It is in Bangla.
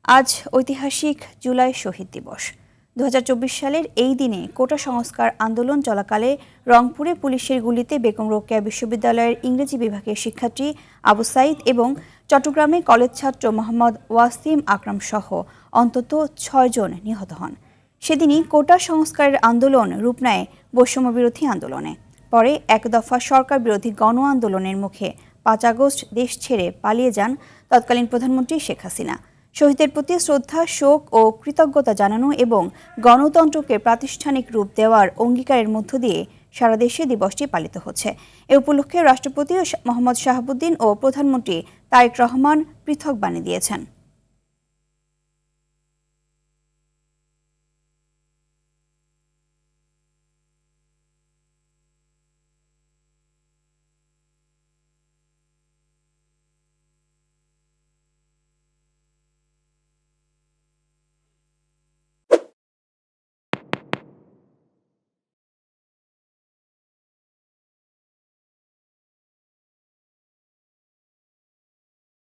আজ ঐতিহাসিক জুলাই শহীদ দিবস। ২০২৪ সালের এই দিনে কোটা সংস্কার আন্দোলন চলাকালে রংপুরে পুলিশের গুলিতে বেগম রোকেয়া বিশ্ববিদ্যালয়ের ইংরেজি বিভাগের শিক্ষার্থী আবু সাঈদ এবং চট্টগ্রামে কলেজ ছাত্র মোহাম্মদ ওয়াসিম আকরাম সহ অন্তত ৬ জন নিহত হন। সেদিনই কোটা সংস্কারের আন্দোলন রূপ নেয় বৈষম্যবিরোধী আন্দোলনে। পরে এক দফা সরকার বিরোধী গণ আন্দোলনের মুখে ৫ আগস্ট দেশ ছেড়ে পালিয়ে যান তৎকালীন প্রধানমন্ত্রী শেখ হাসিনা। শহীদদের প্রতি শ্রদ্ধা, শোক ও কৃতজ্ঞতা জানানো এবং গণতন্ত্রকে প্রাতিষ্ঠানিক রূপ দেওয়ার অঙ্গীকারের মধ্য দিয়ে সারা দেশে দিবসটি পালিত হচ্ছে। এ উপলক্ষে রাষ্ট্রপতি মোহাম্মদ শাহাবুদ্দিন ও প্রধানমন্ত্রী তারেক রহমান পৃথক বাণী দিয়েছেন।